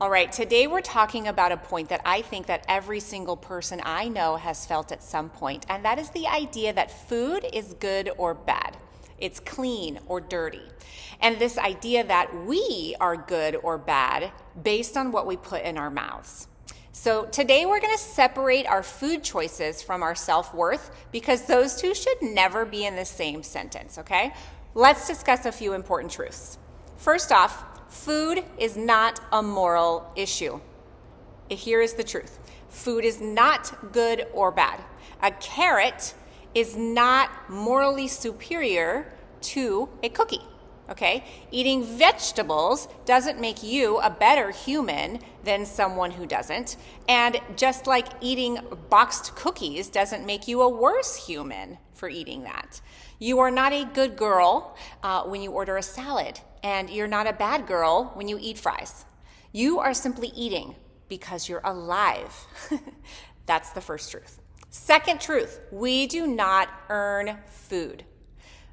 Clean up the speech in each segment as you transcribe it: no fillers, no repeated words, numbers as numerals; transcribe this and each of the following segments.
All right, today we're talking about a point that I think that every single person I know has felt at some point, and that is the idea that food is good or bad. It's clean or dirty. And this idea that we are good or bad based on what we put in our mouths. So today we're going to separate our food choices from our self-worth because those two should never be in the same sentence, okay? Let's discuss a few important truths. First off, food is not a moral issue. Here is the truth. Food is not good or bad. A carrot is not morally superior to a cookie, okay? Eating vegetables doesn't make you a better human than someone who doesn't. And just like eating boxed cookies doesn't make you a worse human for eating that. You are not a good girl when you order a salad. And you're not a bad girl when you eat fries. You are simply eating because you're alive. That's the first truth. Second truth, we do not earn food.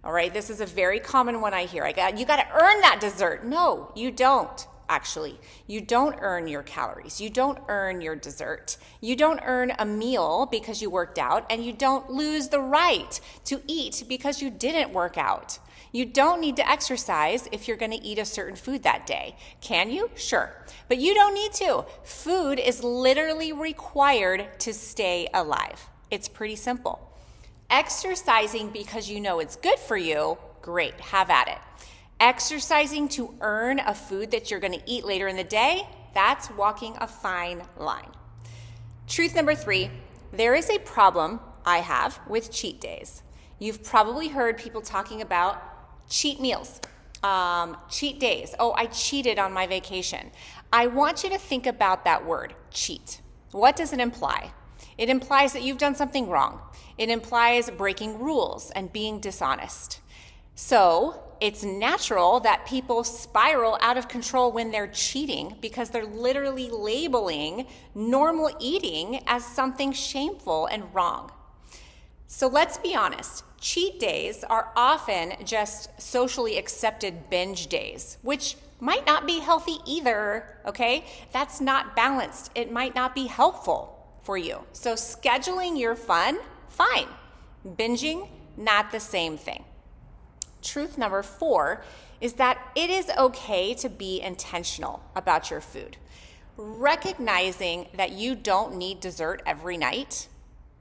All right, this is a very common one I hear. You got to earn that dessert. No, you don't, actually. You don't earn your calories. You don't earn your dessert. You don't earn a meal because you worked out, and you don't lose the right to eat because you didn't work out. You don't need to exercise if you're going to eat a certain food that day. Can you? Sure. But you don't need to. Food is literally required to stay alive. It's pretty simple. Exercising because you know it's good for you, great, have at it. Exercising to earn a food that you're going to eat later in the day, that's walking a fine line. Truth number 3, there is a problem I have with cheat days. You've probably heard people talking about cheat meals, cheat days. Oh, I cheated on my vacation. I want you to think about that word, cheat. What does it imply? It implies that you've done something wrong. It implies breaking rules and being dishonest. So it's natural that people spiral out of control when they're cheating because they're literally labeling normal eating as something shameful and wrong. So let's be honest. Cheat days are often just socially accepted binge days, which might not be healthy either, okay? That's not balanced. It might not be helpful for you. So scheduling your fun, fine. Binging, not the same thing. Truth number 4 is that it is okay to be intentional about your food. Recognizing that you don't need dessert every night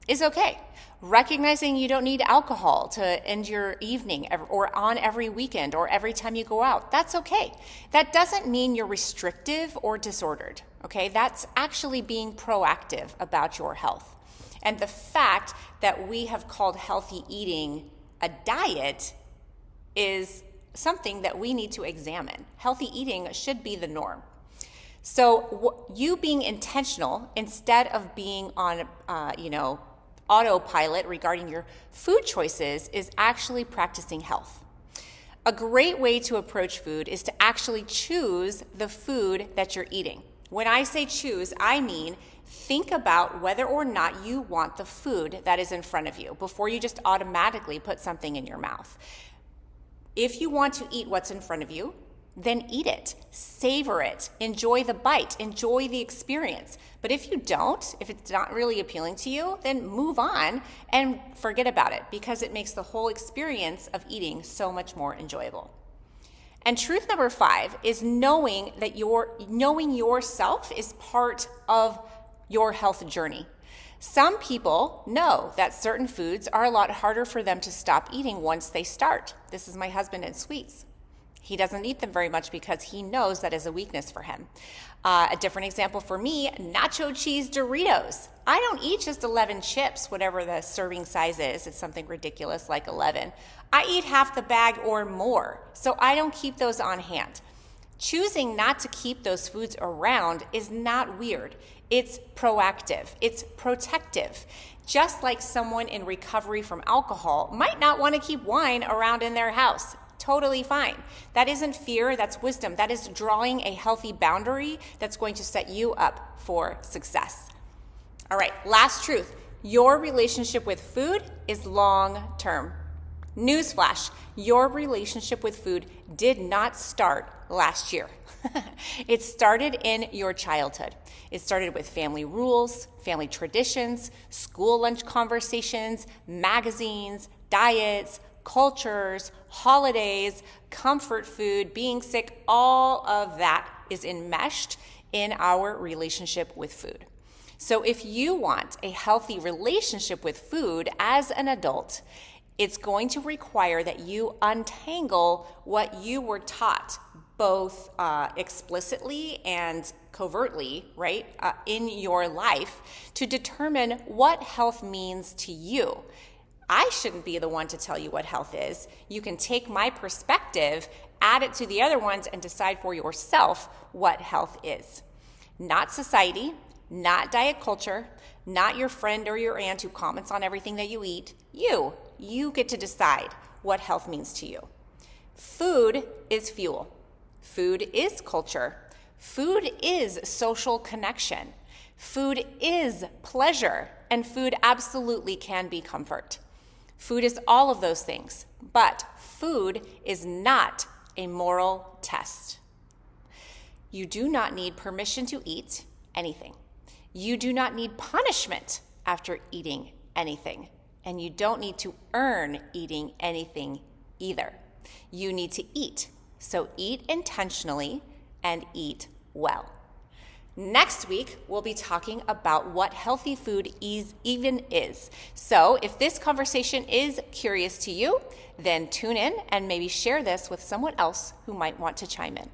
is okay. Recognizing you don't need alcohol to end your evening or on every weekend or every time you go out, that's okay. That doesn't mean you're restrictive or disordered, okay? That's actually being proactive about your health. And the fact that we have called healthy eating a diet is something that we need to examine. Healthy eating should be the norm. So you being intentional instead of being on, autopilot regarding your food choices is actually practicing health. A great way to approach food is to actually choose the food that you're eating. When I say choose, I mean think about whether or not you want the food that is in front of you before you just automatically put something in your mouth. If you want to eat what's in front of you, then eat it, savor it, enjoy the bite, enjoy the experience. But if you don't, if it's not really appealing to you, then move on and forget about it because it makes the whole experience of eating so much more enjoyable. And truth number 5 is knowing yourself is part of your health journey. Some people know that certain foods are a lot harder for them to stop eating once they start. This is my husband and sweets. He doesn't eat them very much because he knows that is a weakness for him. A different example for me, nacho cheese Doritos. I don't eat just 11 chips, whatever the serving size is. It's something ridiculous like 11. I eat half the bag or more, so I don't keep those on hand. Choosing not to keep those foods around is not weird. It's proactive. It's protective. Just like someone in recovery from alcohol might not want to keep wine around in their house. Totally fine. That isn't fear, that's wisdom. That is drawing a healthy boundary that's going to set you up for success. All right, last truth. Your relationship with food is long-term. Newsflash, your relationship with food did not start last year. It started in your childhood. It started with family rules, family traditions, school lunch conversations, magazines, diets, cultures, holidays, comfort food, being sick. All of that is enmeshed in our relationship with food. So if you want a healthy relationship with food as an adult, it's going to require that you untangle what you were taught, both explicitly and covertly, right, in your life, to determine what health means to you. I shouldn't be the one to tell you what health is. You can take my perspective, add it to the other ones, and decide for yourself what health is. Not society, not diet culture, not your friend or your aunt who comments on everything that you eat. You get to decide what health means to you. Food is fuel. Food is culture. Food is social connection. Food is pleasure. And food absolutely can be comfort. Food is all of those things, but food is not a moral test. You do not need permission to eat anything. You do not need punishment after eating anything. And you don't need to earn eating anything either. You need to eat. So eat intentionally and eat well. Next week, we'll be talking about what healthy food even is. So if this conversation is curious to you, then tune in and maybe share this with someone else who might want to chime in.